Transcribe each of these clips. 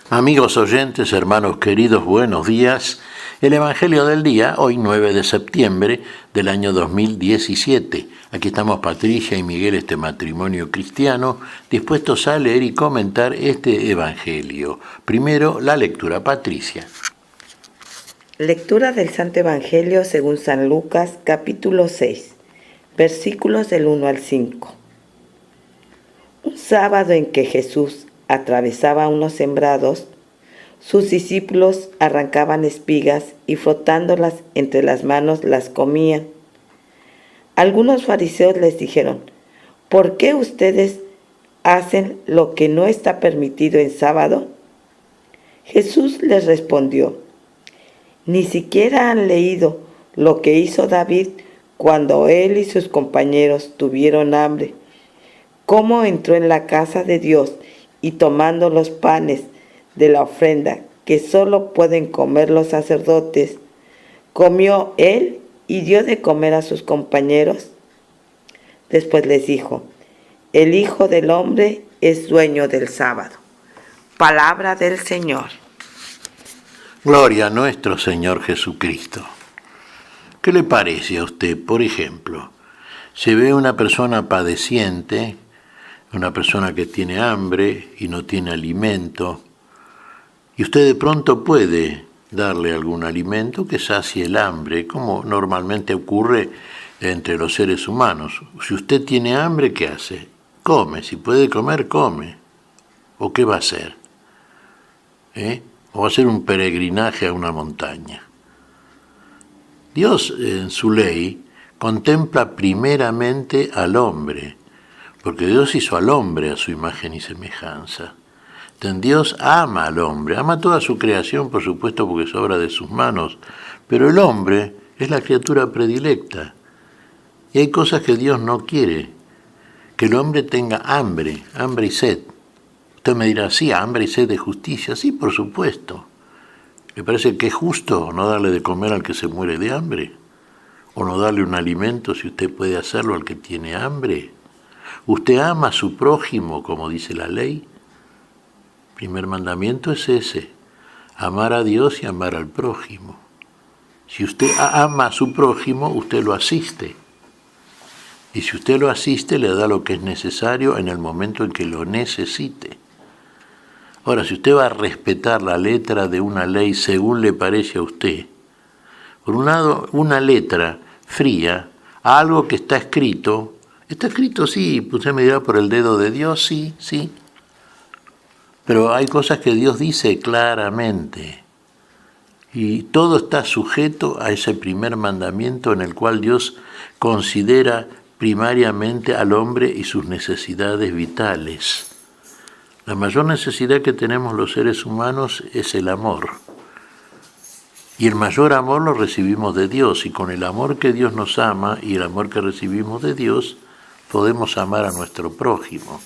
Amigos oyentes, hermanos queridos, buenos días. El Evangelio del día, hoy 9 de septiembre del año 2017. Aquí estamos Patricia y Miguel, este matrimonio cristiano, dispuestos a leer y comentar este Evangelio. Primero, la lectura. Patricia. Lectura del Santo Evangelio según San Lucas, capítulo 6, versículos del 1 al 5. Un sábado en que Jesús atravesaba unos sembrados, sus discípulos arrancaban espigas y frotándolas entre las manos las comían. Algunos fariseos les dijeron: ¿por qué ustedes hacen lo que no está permitido en sábado? Jesús les respondió: ¿ni siquiera han leído lo que hizo David cuando él y sus compañeros tuvieron hambre? ¿Cómo entró en la casa de Dios y tomando los panes de la ofrenda que solo pueden comer los sacerdotes, comió él y dio de comer a sus compañeros? Después les dijo: el Hijo del Hombre es dueño del sábado. Palabra del Señor. Gloria a nuestro Señor Jesucristo. ¿Qué le parece a usted, por ejemplo? Se ve una persona padeciente, una persona que tiene hambre y no tiene alimento, y usted de pronto puede darle algún alimento que sacie el hambre, como normalmente ocurre entre los seres humanos. Si usted tiene hambre, ¿qué hace? Come, si puede comer, come. ¿O qué va a hacer? ¿O va a hacer un peregrinaje a una montaña? Dios, en su ley, contempla primeramente al hombre, porque Dios hizo al hombre a su imagen y semejanza. Entonces, Dios ama al hombre, ama toda su creación, por supuesto, porque es obra de sus manos, pero el hombre es la criatura predilecta. Y hay cosas que Dios no quiere: que el hombre tenga hambre y sed. Usted me dirá: sí, hambre y sed de justicia. Sí, por supuesto. ¿Le parece que es justo no darle de comer al que se muere de hambre? ¿O no darle un alimento, si usted puede hacerlo, al que tiene hambre? ¿Usted ama a su prójimo, como dice la ley? El primer mandamiento es ese: amar a Dios y amar al prójimo. Si usted ama a su prójimo, usted lo asiste. Y si usted lo asiste, le da lo que es necesario en el momento en que lo necesite. Ahora, si usted va a respetar la letra de una ley según le parece a usted, por un lado, una letra fría a algo que está escrito, sí, usted me dirá, por el dedo de Dios, sí. Pero hay cosas que Dios dice claramente. Y todo está sujeto a ese primer mandamiento en el cual Dios considera primariamente al hombre y sus necesidades vitales. La mayor necesidad que tenemos los seres humanos es el amor. Y el mayor amor lo recibimos de Dios, y con el amor que Dios nos ama y el amor que recibimos de Dios, podemos amar a nuestro prójimo.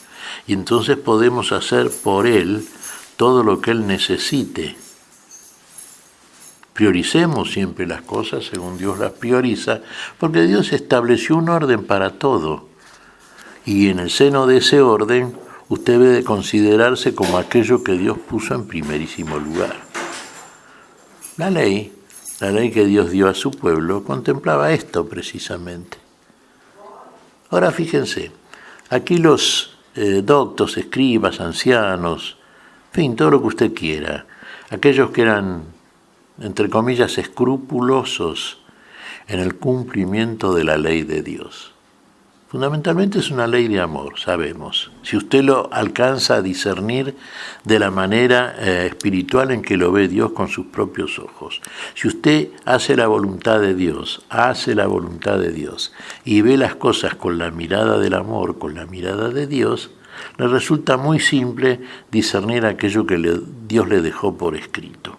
Y entonces podemos hacer por él todo lo que él necesite. Prioricemos siempre las cosas según Dios las prioriza, porque Dios estableció un orden para todo. Y en el seno de ese orden, usted debe de considerarse como aquello que Dios puso en primerísimo lugar. La ley que Dios dio a su pueblo, contemplaba esto precisamente. Ahora fíjense, aquí los doctos, escribas, ancianos, en fin, todo lo que usted quiera, aquellos que eran, entre comillas, escrupulosos en el cumplimiento de la ley de Dios. Fundamentalmente es una ley de amor, sabemos. Si usted lo alcanza a discernir de la manera espiritual en que lo ve Dios con sus propios ojos. Si usted hace la voluntad de Dios y ve las cosas con la mirada del amor, con la mirada de Dios, le resulta muy simple discernir aquello que Dios le dejó por escrito.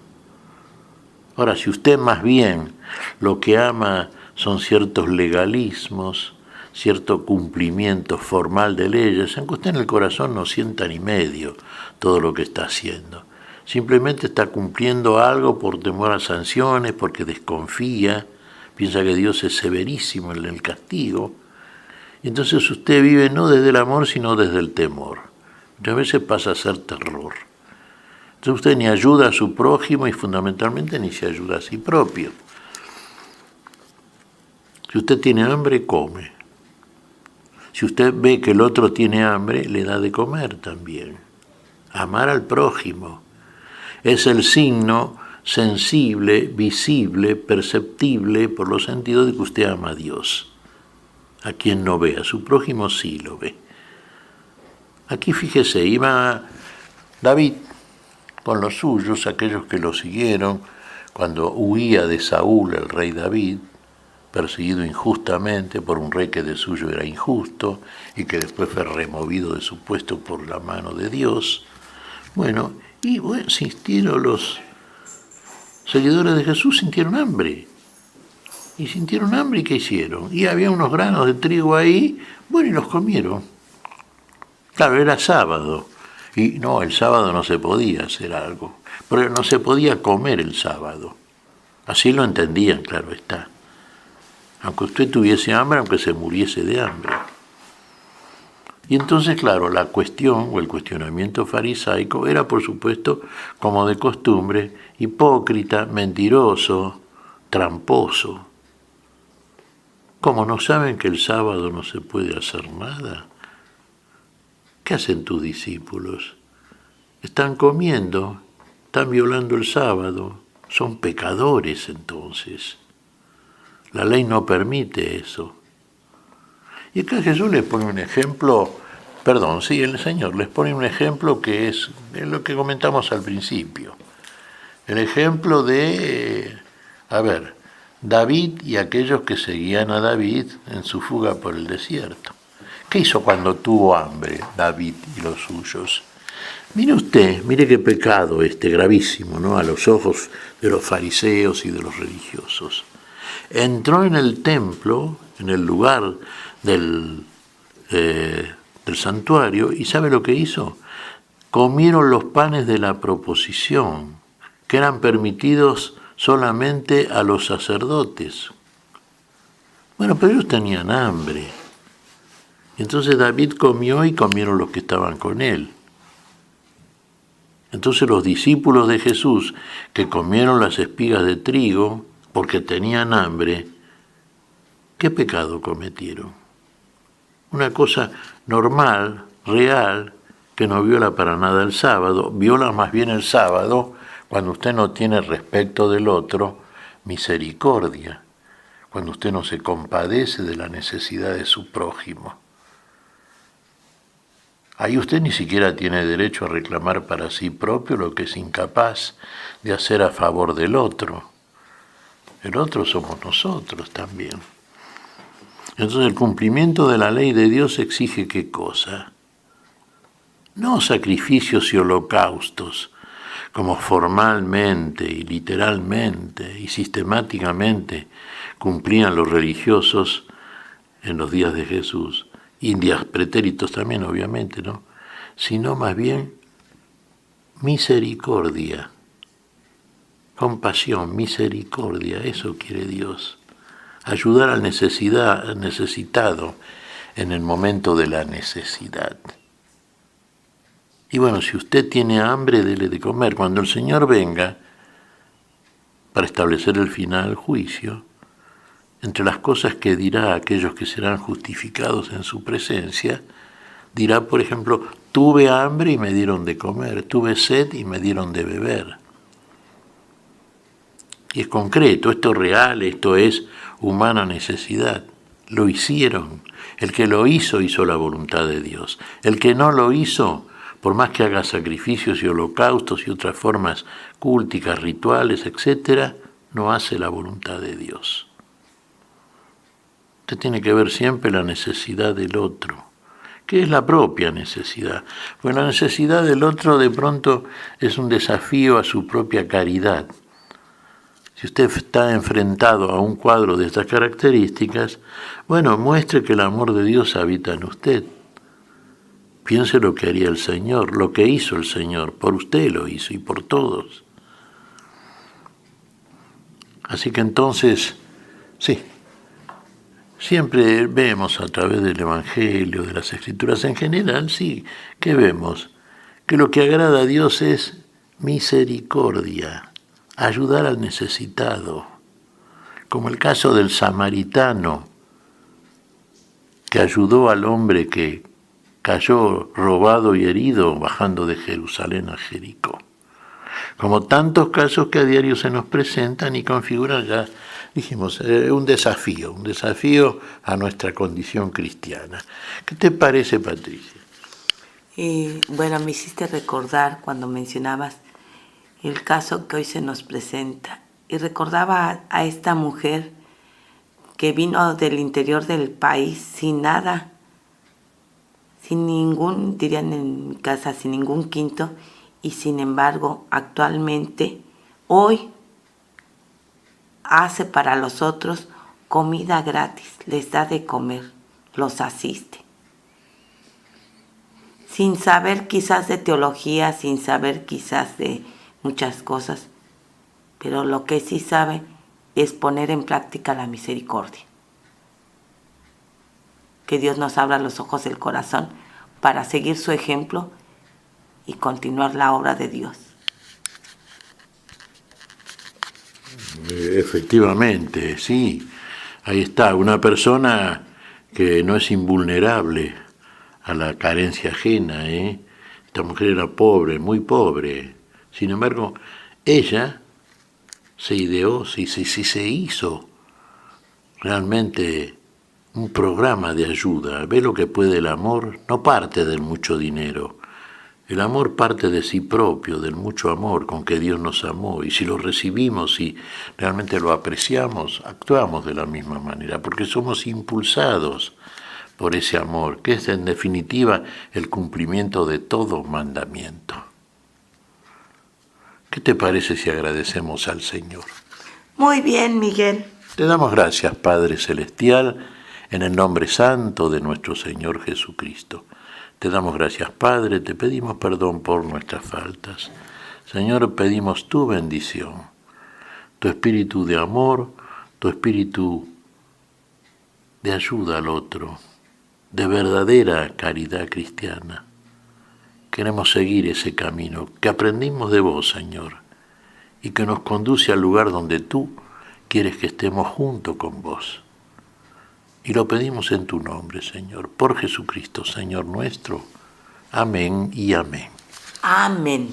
Ahora, si usted más bien lo que ama son ciertos legalismos, cierto cumplimiento formal de leyes, aunque usted en el corazón no sienta ni medio todo lo que está haciendo. Simplemente está cumpliendo algo por temor a sanciones, porque desconfía, piensa que Dios es severísimo en el castigo. Y entonces usted vive no desde el amor, sino desde el temor. Muchas veces pasa a ser terror. Entonces usted ni ayuda a su prójimo y fundamentalmente ni se ayuda a sí propio. Si usted tiene hambre, come. Si usted ve que el otro tiene hambre, le da de comer también. Amar al prójimo es el signo sensible, visible, perceptible por los sentidos de que usted ama a Dios. A quien no ve, a su prójimo sí lo ve. Aquí fíjese, iba David con los suyos, aquellos que lo siguieron, cuando huía de Saúl, el rey David, perseguido injustamente por un rey que de suyo era injusto y que después fue removido de su puesto por la mano de Dios. Bueno, sintieron los seguidores de Jesús, sintieron hambre. Y sintieron hambre, ¿y qué hicieron? Y había unos granos de trigo ahí, bueno, y los comieron. Claro, era sábado. Y no, el sábado no se podía hacer algo. Pero no se podía comer el sábado. Así lo entendían, claro está. Aunque usted tuviese hambre, aunque se muriese de hambre. Y entonces, claro, la cuestión o el cuestionamiento farisaico era, por supuesto, como de costumbre, hipócrita, mentiroso, tramposo. ¿Cómo no saben que el sábado no se puede hacer nada? ¿Qué hacen tus discípulos? Están comiendo, están violando el sábado, son pecadores entonces. La ley no permite eso. Y acá Jesús les pone un ejemplo, el Señor les pone un ejemplo que es lo que comentamos al principio. El ejemplo de, David y aquellos que seguían a David en su fuga por el desierto. ¿Qué hizo cuando tuvo hambre David y los suyos? Mire usted, mire qué pecado gravísimo, ¿no? A los ojos de los fariseos y de los religiosos. Entró en el templo, en el lugar del santuario, y ¿sabe lo que hizo? Comieron los panes de la proposición, que eran permitidos solamente a los sacerdotes. Bueno, pero ellos tenían hambre. Entonces David comió y comieron los que estaban con él. Entonces los discípulos de Jesús, que comieron las espigas de trigo porque tenían hambre, ¿qué pecado cometieron? Una cosa normal, real, que no viola para nada el sábado, viola más bien el sábado cuando usted no tiene respecto del otro misericordia, cuando usted no se compadece de la necesidad de su prójimo. Ahí usted ni siquiera tiene derecho a reclamar para sí propio lo que es incapaz de hacer a favor del otro. El otro somos nosotros también. Entonces el cumplimiento de la ley de Dios exige ¿qué cosa? No sacrificios y holocaustos, como formalmente y literalmente y sistemáticamente cumplían los religiosos en los días de Jesús, y en días pretéritos también, obviamente, ¿no? Sino más bien misericordia, compasión, misericordia, eso quiere Dios. Ayudar al necesitado en el momento de la necesidad. Y bueno, si usted tiene hambre, dele de comer. Cuando el Señor venga para establecer el final del juicio, entre las cosas que dirá a aquellos que serán justificados en su presencia, dirá, por ejemplo, tuve hambre y me dieron de comer, tuve sed y me dieron de beber. Y es concreto, esto es real, esto es humana necesidad. Lo hicieron. El que lo hizo la voluntad de Dios. El que no lo hizo, por más que haga sacrificios y holocaustos y otras formas cúlticas, rituales, etc., no hace la voluntad de Dios. Usted tiene que ver siempre la necesidad del otro, que es la propia necesidad. Pues la necesidad del otro de pronto es un desafío a su propia caridad. Si usted está enfrentado a un cuadro de estas características, bueno, muestre que el amor de Dios habita en usted. Piense lo que haría el Señor, lo que hizo el Señor, por usted lo hizo y por todos. Así que entonces, sí, siempre vemos a través del Evangelio, de las Escrituras en general, sí, ¿qué vemos? Que lo que agrada a Dios es misericordia, ayudar al necesitado, como el caso del samaritano que ayudó al hombre que cayó robado y herido bajando de Jerusalén a Jericó. Como tantos casos que a diario se nos presentan y configuran, ya dijimos, un desafío a nuestra condición cristiana. ¿Qué te parece, Patricia? Bueno, me hiciste recordar cuando mencionabas el caso que hoy se nos presenta. Y recordaba a esta mujer que vino del interior del país sin nada, sin ningún, dirían en mi casa, sin ningún quinto, y sin embargo, actualmente, hoy, hace para los otros comida gratis, les da de comer, los asiste. Sin saber quizás de teología, sin saber quizás de muchas cosas, pero lo que sí sabe es poner en práctica la misericordia. Que Dios nos abra los ojos del corazón para seguir su ejemplo y continuar la obra de Dios. Efectivamente, sí. Ahí está, una persona que no es invulnerable a la carencia ajena. Esta mujer era pobre, muy pobre. Sin embargo, ella se ideó, se hizo realmente un programa de ayuda. Ve lo que puede el amor, no parte del mucho dinero. El amor parte de sí propio, del mucho amor con que Dios nos amó. Y si lo recibimos y realmente lo apreciamos, actuamos de la misma manera, porque somos impulsados por ese amor, que es en definitiva el cumplimiento de todo mandamiento. ¿Qué te parece si agradecemos al Señor? Muy bien, Miguel. Te damos gracias, Padre Celestial, en el nombre santo de nuestro Señor Jesucristo. Te damos gracias, Padre, te pedimos perdón por nuestras faltas. Señor, pedimos tu bendición, tu espíritu de amor, tu espíritu de ayuda al otro, de verdadera caridad cristiana. Queremos seguir ese camino que aprendimos de vos, Señor, y que nos conduce al lugar donde tú quieres que estemos junto con vos. Y lo pedimos en tu nombre, Señor, por Jesucristo, Señor nuestro. Amén y amén. Amén.